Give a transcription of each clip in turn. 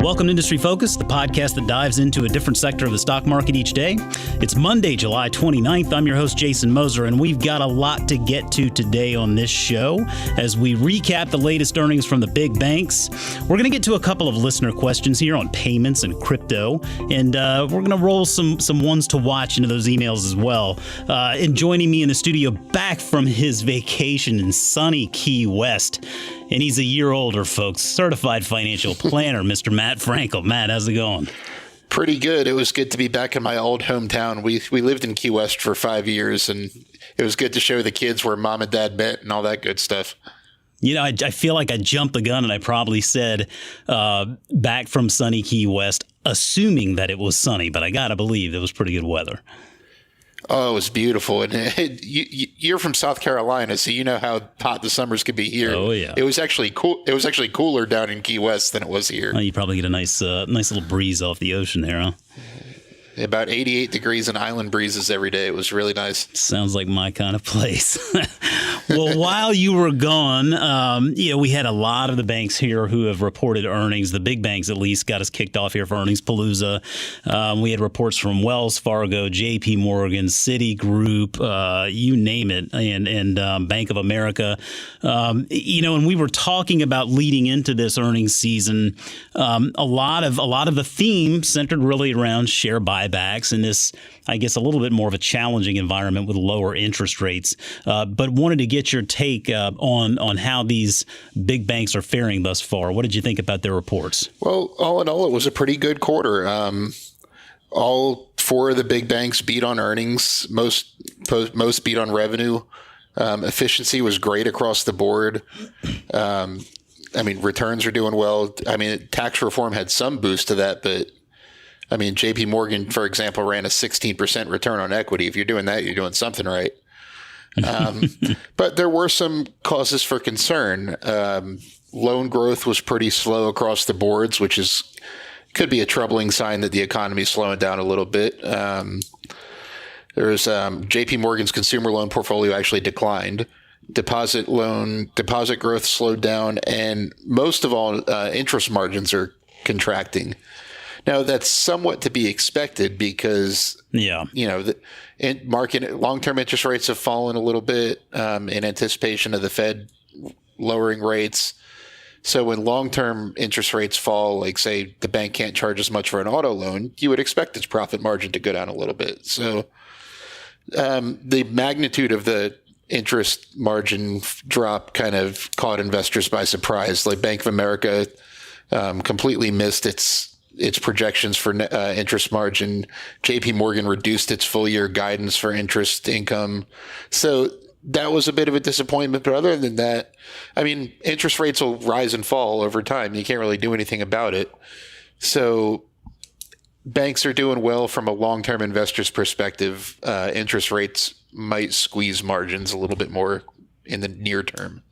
Welcome to Industry Focus, the podcast that dives into a different sector of the stock market each day. It's Monday, July 29th. I'm your host, Jason Moser, and we've got a lot to get to today on this show as we recap the latest earnings from the big banks. We're going to get to a couple of listener questions here on payments and crypto, and we're going to roll some ones to watch into those emails as well. And joining me in the studio back from his vacation in sunny Key West, and he's a year older, folks, certified financial planner, Mr. Matt Frankel. Matt, how's it going? Pretty good. It was good to be back in my old hometown. We lived in Key West for 5 years, and it was good to show the kids where mom and dad met and all that good stuff. You know, I feel like I jumped the gun and I probably said back from sunny Key West, assuming that it was sunny, but I got to believe it was pretty good weather. Oh, it was beautiful. And you're from South Carolina, so you know how hot the summers could be here. Oh, yeah. It was actually cool. It was actually cooler down in Key West than it was here. You probably get a nice little breeze off the ocean there, huh? About 88 degrees and island breezes every day. It was really nice. Sounds like my kind of place. Well, while you were gone, we had a lot of the banks here who have reported earnings. The big banks, at least, got us kicked off here for Earnings Palooza. We had reports from Wells Fargo, JP Morgan, Citigroup, you name it, and Bank of America. And we were talking about leading into this earnings season. A lot of the theme centered really around share buybacks in this, I guess, a little bit more of a challenging environment with lower interest rates. But wanted to get your take on how these big banks are faring thus far. What did you think about their reports? Well, all in all, it was a pretty good quarter. All four of the big banks beat on earnings. Most beat on revenue. Efficiency was great across the board. Returns are doing well. Tax reform had some boost to that, but JP Morgan, for example, ran a 16% return on equity. If you're doing that, you're doing something right. But there were some causes for concern. Loan growth was pretty slow across the boards, which could be a troubling sign that the economy is slowing down a little bit. There's JP Morgan's consumer loan portfolio actually declined. Deposit growth slowed down, and most of all, interest margins are contracting. Now, that's somewhat to be expected because, long-term interest rates have fallen a little bit in anticipation of the Fed lowering rates. So when long-term interest rates fall, like, say, the bank can't charge as much for an auto loan, you would expect its profit margin to go down a little bit. So the magnitude of the interest margin drop kind of caught investors by surprise. Like Bank of America completely missed its projections for interest margin. JP Morgan reduced its full year guidance for interest income. So that was a bit of a disappointment. But other than that, interest rates will rise and fall over time. You can't really do anything about it. So banks are doing well from a long-term investor's perspective. Interest rates might squeeze margins a little bit more in the near term.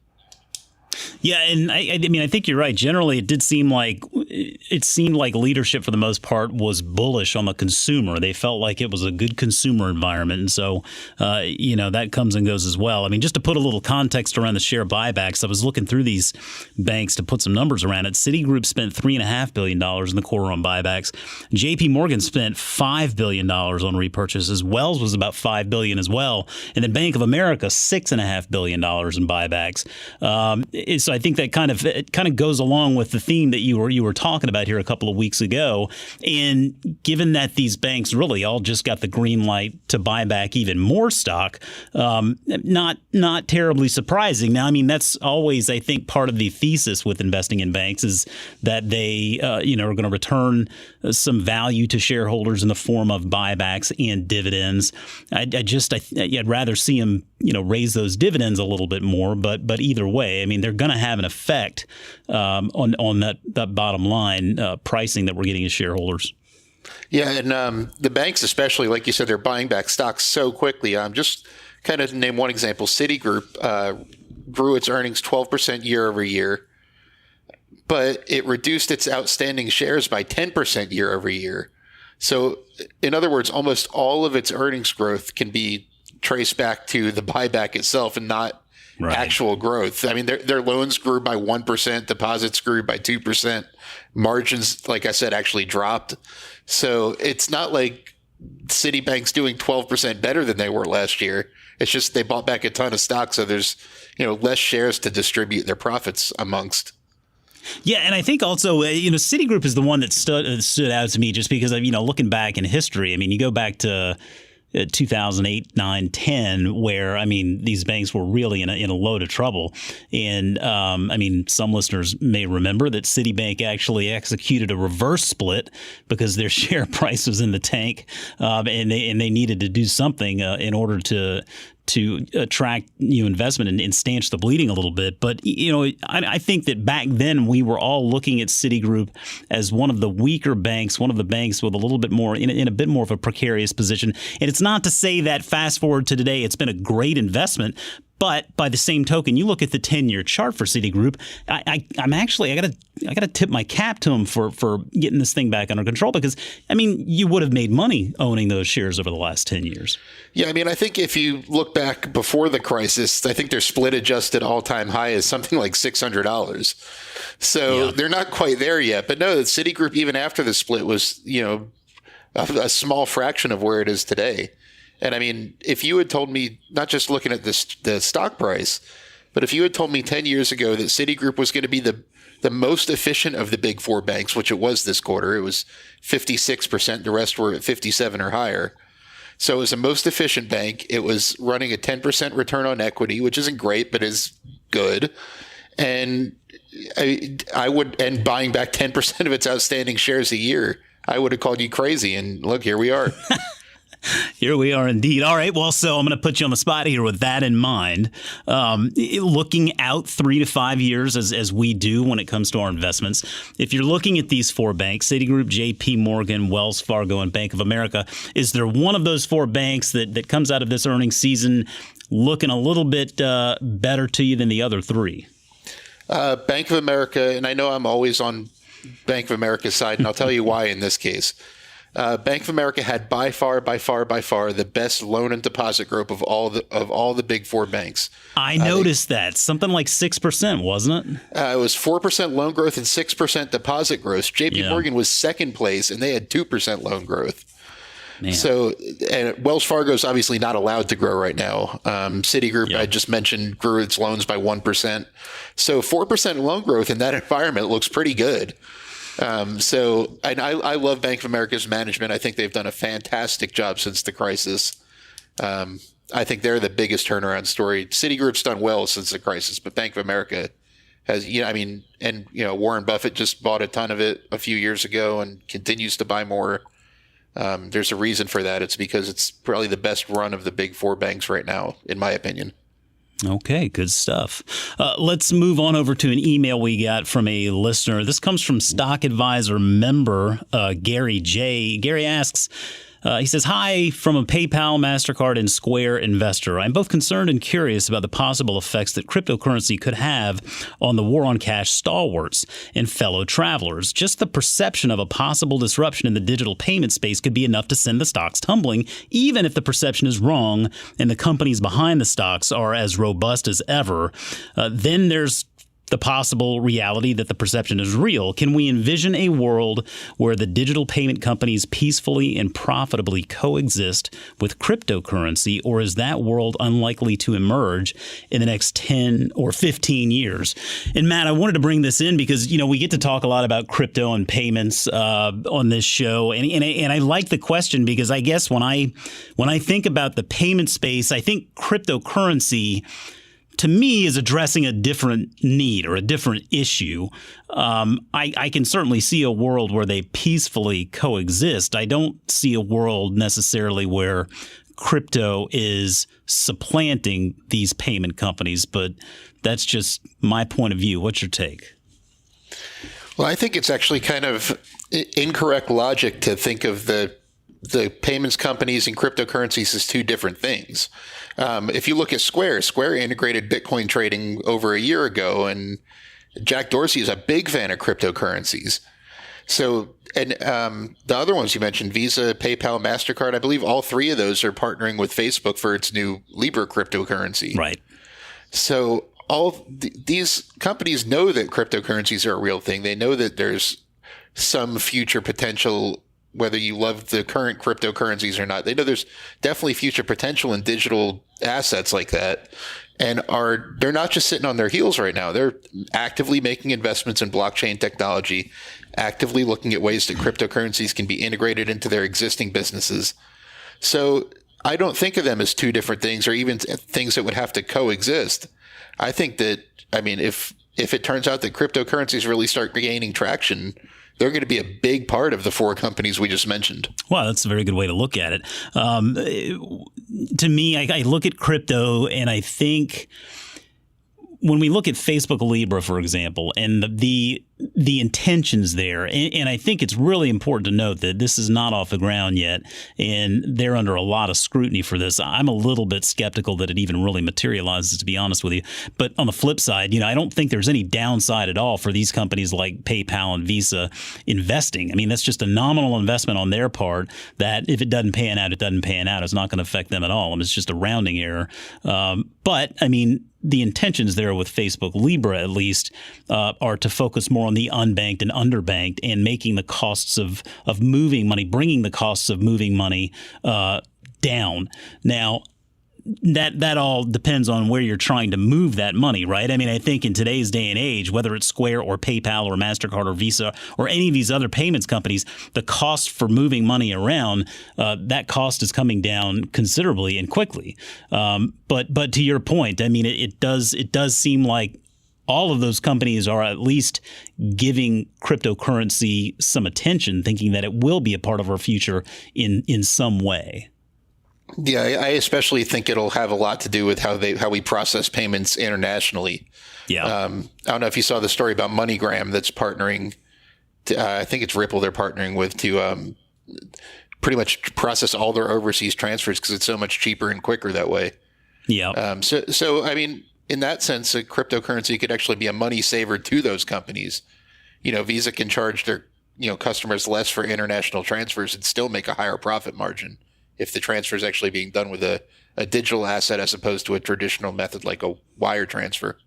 Yeah, and I think you're right. Generally, it seemed like leadership for the most part was bullish on the consumer. They felt like it was a good consumer environment, and so that comes and goes as well. Just to put a little context around the share buybacks, I was looking through these banks to put some numbers around it. Citigroup spent $3.5 billion in the quarter on buybacks. JP Morgan spent $5 billion on repurchases. Wells was about $5 billion as well, and then Bank of America $6.5 billion in buybacks. So I think that kind of goes along with the theme that you were talking about here a couple of weeks ago. And given that these banks really all just got the green light to buy back even more stock, not terribly surprising. Now, that's always, I think, part of the thesis with investing in banks is that they are going to return some value to shareholders in the form of buybacks and dividends. I'd rather see them raise those dividends a little bit more, but either way, they're going to have an effect on that bottom line pricing that we're getting as shareholders. Yeah, and the banks especially, like you said, they're buying back stocks so quickly. Just kind of to name one example, Citigroup grew its earnings 12% year over year, but it reduced its outstanding shares by 10% year over year. So, in other words, almost all of its earnings growth can be traced back to the buyback itself and not actual growth. I mean, their loans grew by 1%, deposits grew by 2%, margins, like I said, actually dropped. So it's not like Citibank's doing 12% better than they were last year. It's just they bought back a ton of stock, so there's less shares to distribute their profits amongst. Yeah, and I think also, Citigroup is the one that stood out to me just because of, looking back in history. I mean, you go back to 2008, 9, 10, where, I mean, these banks were really in a load of trouble. And, I mean, some listeners may remember that Citibank actually executed a reverse split because their share price was in the tank, and they needed to do something in order to attract investment and stanch the bleeding a little bit. But, I think that back then we were all looking at Citigroup as one of the weaker banks, one of the banks with a little bit more in a bit more of a precarious position. And it's not to say that fast forward to today, it's been a great investment. But by the same token, you look at the 10-year chart for Citigroup. I gotta tip my cap to them for getting this thing back under control, because I mean, you would have made money owning those shares over the last 10 years. Yeah, I mean, I think if you look back before the crisis, I think their split adjusted all-time high is something like $600. So They're not quite there yet. But no, the Citigroup, even after the split, was a small fraction of where it is today. And I mean, if you had told me, not just looking at the stock price, but if you had told me 10 years ago that Citigroup was going to be the most efficient of the big four banks, which it was this quarter, it was 56%. The rest were at 57 or higher. So it was the most efficient bank. It was running a 10% return on equity, which isn't great, but is good. And I would, and buying back 10% of its outstanding shares a year, I would have called you crazy. And look, here we are. Here we are indeed. All right. Well, so I'm going to put you on the spot here with that in mind. Looking out 3 to 5 years as we do when it comes to our investments, if you're looking at these four banks, Citigroup, JP Morgan, Wells Fargo, and Bank of America, is there one of those four banks that comes out of this earnings season looking a little bit better to you than the other three? Bank of America, and I know I'm always on Bank of America's side, and I'll tell you why in this case. Bank of America had by far the best loan and deposit growth of all the big four banks. I noticed that. Something like 6%, wasn't it? It was 4% loan growth and 6% deposit growth. JP Morgan was second place, and they had 2% loan growth. Man. So, and Wells Fargo is obviously not allowed to grow right now. Citigroup, I just mentioned, grew its loans by 1%. So 4% loan growth in that environment looks pretty good. And I love Bank of America's management. I think they've done a fantastic job since the crisis. I think they're the biggest turnaround story. Citigroup's done well since the crisis, but Bank of America has, Warren Buffett just bought a ton of it a few years ago and continues to buy more. There's a reason for that. It's because it's probably the best run of the big four banks right now, in my opinion. Okay, good stuff. Let's move on over to an email we got from a listener. This comes from Stock Advisor member Gary J. Gary asks, he says, "Hi, from a PayPal, MasterCard, and Square investor. I'm both concerned and curious about the possible effects that cryptocurrency could have on the war on cash stalwarts and fellow travelers. Just the perception of a possible disruption in the digital payment space could be enough to send the stocks tumbling, even if the perception is wrong and the companies behind the stocks are as robust as ever. Then there's the possible reality that the perception is real. Can we envision a world where the digital payment companies peacefully and profitably coexist with cryptocurrency, or is that world unlikely to emerge in the next 10 or 15 years? And Matt, I wanted to bring this in because, we get to talk a lot about crypto and payments on this show. And I like the question because I guess when I think about the payment space, I think cryptocurrency to me is addressing a different need or a different issue. I can certainly see a world where they peacefully coexist. I don't see a world necessarily where crypto is supplanting these payment companies, but that's just my point of view. What's your take? Well, I think it's actually kind of incorrect logic to think of the payments companies and cryptocurrencies as two different things. If you look at Square integrated Bitcoin trading over a year ago, and Jack Dorsey is a big fan of cryptocurrencies. So, and the other ones you mentioned, Visa, PayPal, MasterCard, I believe all three of those are partnering with Facebook for its new Libra cryptocurrency. Right. So these companies know that cryptocurrencies are a real thing. They know that there's some future potential, whether you love the current cryptocurrencies or not. They know there's definitely future potential in digital assets like that. And they're not just sitting on their heels right now. They're actively making investments in blockchain technology, actively looking at ways that cryptocurrencies can be integrated into their existing businesses. So I don't think of them as two different things or even things that would have to coexist. I think that, I mean, if it turns out that cryptocurrencies really start gaining traction, they're going to be a big part of the four companies we just mentioned. Well, that's a very good way to look at it. To me, I look at crypto and I think when we look at Facebook Libra, for example, and the intentions there, and I think it's really important to note that this is not off the ground yet, and they're under a lot of scrutiny for this. I'm a little bit skeptical that it even really materializes, to be honest with you. But on the flip side, I don't think there's any downside at all for these companies like PayPal and Visa investing. I mean, that's just a nominal investment on their part that if it doesn't pan out, it doesn't pan out. It's not going to affect them at all. I mean, it's just a rounding error. But, I mean, the intentions there with Facebook Libra, at least, are to focus more on the unbanked and underbanked and making the costs of moving money, bringing the costs of moving money down. Now, that all depends on where you're trying to move that money, right? I mean, I think in today's day and age, whether it's Square or PayPal or MasterCard or Visa or any of these other payments companies, the cost for moving money around, that cost is coming down considerably and quickly. But to your point, I mean, it does seem like all of those companies are at least giving cryptocurrency some attention, thinking that it will be a part of our future in some way. Yeah, I especially think it'll have a lot to do with how we process payments internationally. Yeah. I don't know if you saw the story about MoneyGram that's partnering. I think it's Ripple they're partnering with to pretty much process all their overseas transfers because it's so much cheaper and quicker that way. Yeah. So I mean, in that sense, a cryptocurrency could actually be a money saver to those companies. Visa can charge their customers less for international transfers and still make a higher profit margin if the transfer is actually being done with a digital asset as opposed to a traditional method like a wire transfer.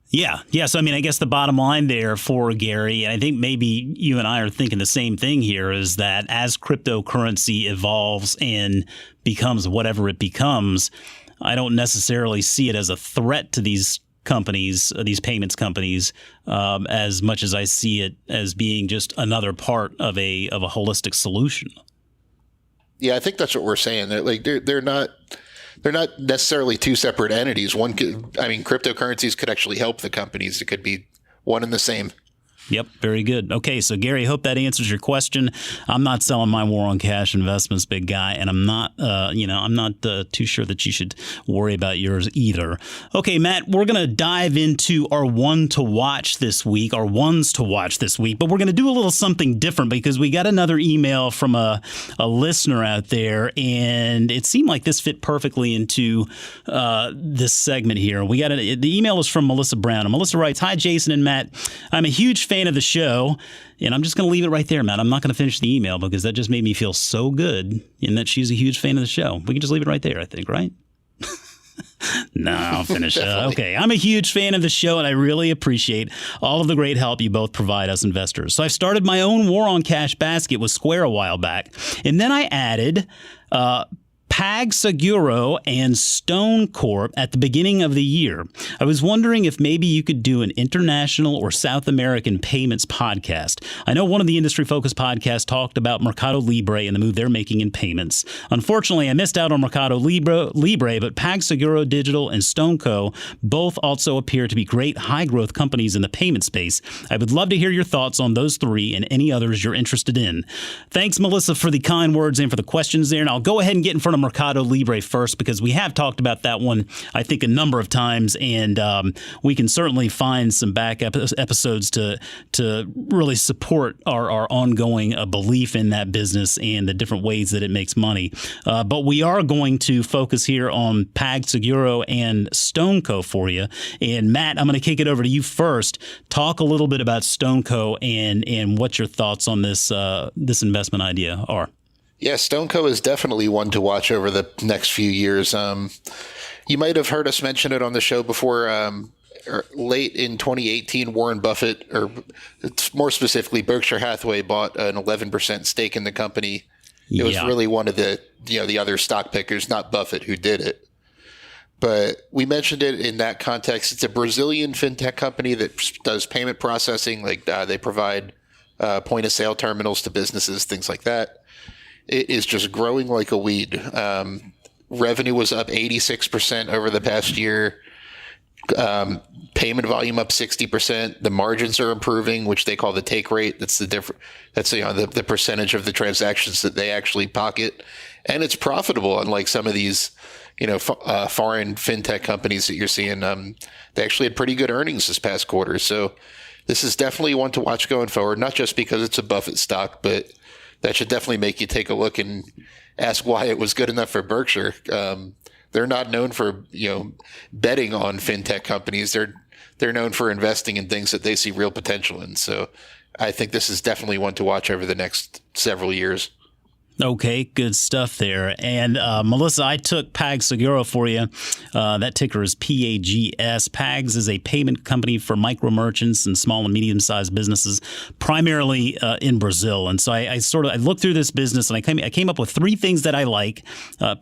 Yeah. So, I mean, I guess the bottom line there for Gary, and I think maybe you and I are thinking the same thing here, is that as cryptocurrency evolves and becomes whatever it becomes, I don't necessarily see it as a threat to these companies, these payments companies, as much as I see it as being just another part of a holistic solution. Yeah, I think that's what we're saying. They're not necessarily two separate entities. Cryptocurrencies could actually help the companies. It could be one and the same. Yep. Very good. Okay. So, Gary, I hope that answers your question. I'm not selling my war on cash investments, big guy. And I'm not, too sure that you should worry about yours either. Okay, Matt, we're going to dive into our ones to watch this week, but we're going to do a little something different because we got another email from a listener out there, and it seemed like this fit perfectly into this segment here. The email is from Melissa Brown. And Melissa writes, "Hi, Jason and Matt. I'm a huge fan of the show," and I'm just going to leave it right there, Matt. I'm not going to finish the email because that just made me feel so good in that she's a huge fan of the show. We can just leave it right there, I think, right? No, I'll finish. Okay. I'm a huge fan of the show, and I really appreciate all of the great help you both provide us investors. So I started my own War on Cash basket with Square a while back, and then I added PagSeguro and Stone Corp at the beginning of the year. I was wondering if maybe you could do an international or South American payments podcast. I know one of the industry-focused podcasts talked about Mercado Libre and the move they're making in payments. Unfortunately, I missed out on Mercado Libre, but PagSeguro Digital and StoneCo both also appear to be great high-growth companies in the payment space. I would love to hear your thoughts on those three and any others you're interested in. Thanks, Melissa, for the kind words and for the questions there. And I'll go ahead and get in front of Mercado Libre first because we have talked about that one, I think, a number of times, and we can certainly find some back episodes to really support our ongoing belief in that business and the different ways that it makes money. But we are going to focus here on PagSeguro and StoneCo for you. And Matt, I'm going to kick it over to you first. Talk a little bit about StoneCo and what your thoughts on this investment idea are. Yeah, StoneCo is definitely one to watch over the next few years. You might have heard us mention it on the show before. Late in 2018, Warren Buffett, or more specifically, Berkshire Hathaway, bought an 11% stake in the company. It was really one of the other stock pickers, not Buffett, who did it. But we mentioned it in that context. It's a Brazilian fintech company that does payment processing. Like they provide point of sale terminals to businesses, things like that. It is just growing like a weed. Revenue was up 86% over the past year. Payment volume up 60%. The margins are improving, which they call the take rate. That's the the percentage of the transactions that they actually pocket, and it's profitable. Unlike some of these, foreign fintech companies that you're seeing, they actually had pretty good earnings this past quarter. So this is definitely one to watch going forward. Not just because it's a Buffett stock, but that should definitely make you take a look and ask why it was good enough for Berkshire. They're not known for, betting on fintech companies. They're known for investing in things that they see real potential in. So I think this is definitely one to watch over the next several years. Okay, good stuff there. And Melissa, I took PagSeguro for you. That ticker is PAGS. PAGS is a payment company for micro merchants and small and medium-sized businesses, primarily in Brazil. And so I looked through this business, and I came up with three things that I like.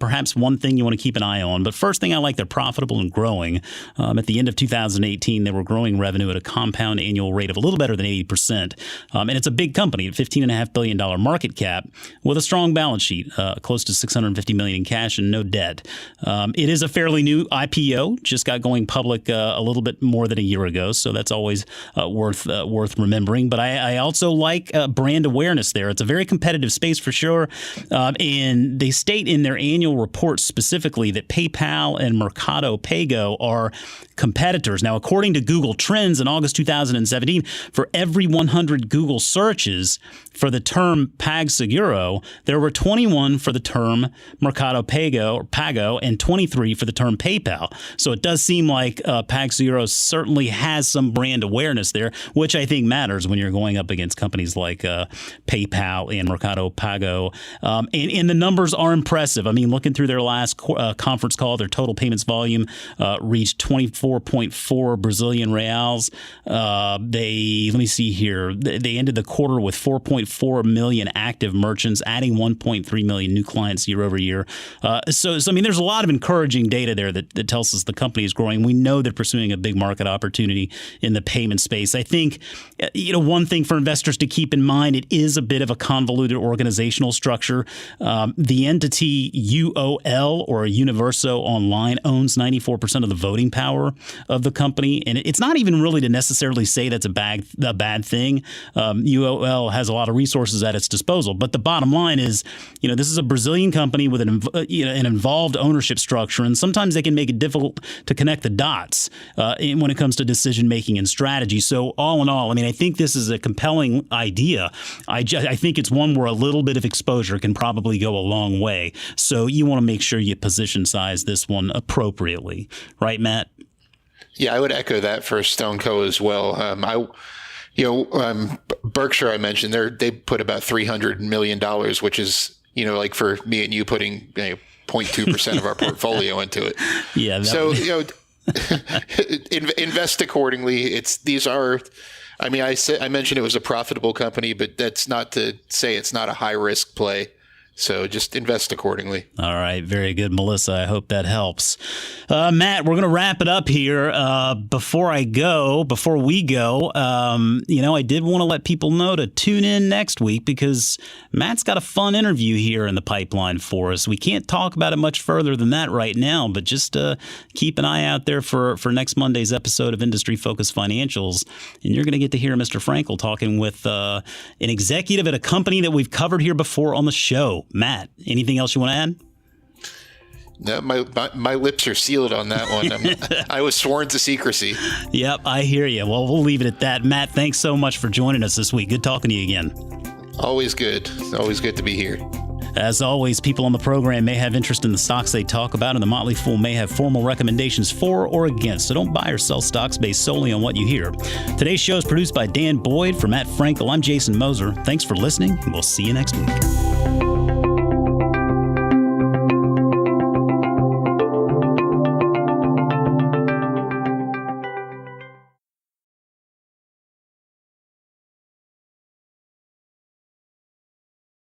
Perhaps one thing you want to keep an eye on. But first thing I like, they're profitable and growing. At the end of 2018, they were growing revenue at a compound annual rate of a little better than 80%. And it's a big company, a $15.5 billion market cap with a strong balance sheet, close to $650 million in cash and no debt. It is a fairly new IPO, just got going public a little bit more than a year ago, so that's always worth remembering. But I also like brand awareness there. It's a very competitive space for sure, and they state in their annual report specifically that PayPal and Mercado Pago are competitors. Now, according to Google Trends in August 2017, for every 100 Google searches for the term PagSeguro, there were 21 for the term Mercado Pago and 23 for the term PayPal. So it does seem like PagSeguro certainly has some brand awareness there, which I think matters when you're going up against companies like PayPal and Mercado Pago. And the numbers are impressive. I mean, looking through their last conference call, their total payments volume reached 24.4 Brazilian reals. Let me see here. They ended the quarter with 4.4 million active merchants, adding 1.3 million new clients year over year. So I mean, there's a lot of encouraging data there that tells us the company is growing. We know they're pursuing a big market opportunity in the payment space. I think, one thing for investors to keep in mind, it is a bit of a convoluted organizational structure. The entity UOL, or Universo Online, owns 94% of the voting power of the company. And it's not even really to necessarily say that's a bad thing. UOL has a lot of resources at its disposal. But the bottom line is, this is a Brazilian company with an involved ownership structure, and sometimes they can make it difficult to connect the dots when it comes to decision making and strategy. So all in all, I mean, I think this is a compelling idea. I think it's one where a little bit of exposure can probably go a long way. So you want to make sure you position size this one appropriately, right, Matt? Yeah, I would echo that for StoneCo as well. Berkshire, I mentioned, they put about $300 million, which is, like for me and you putting 0.2% of our portfolio into it. Yeah. So, invest accordingly. I mentioned it was a profitable company, but that's not to say it's not a high risk play. So just invest accordingly. All right. Very good, Melissa. I hope that helps. Matt, we're going to wrap it up here. Before we go, I did want to let people know to tune in next week because Matt's got a fun interview here in the pipeline for us. We can't talk about it much further than that right now, but just keep an eye out there for next Monday's episode of Industry Focused Financials. And you're going to get to hear Mr. Frankel talking with an executive at a company that we've covered here before on the show. Matt, anything else you want to add? No, my lips are sealed on that one. I was sworn to secrecy. Yep, I hear you. Well, we'll leave it at that. Matt, thanks so much for joining us this week. Good talking to you again. Always good. Always good to be here. As always, people on the program may have interest in the stocks they talk about, and the Motley Fool may have formal recommendations for or against, so don't buy or sell stocks based solely on what you hear. Today's show is produced by Dan Boyd. For Matt Frankel, I'm Jason Moser. Thanks for listening, and we'll see you next week.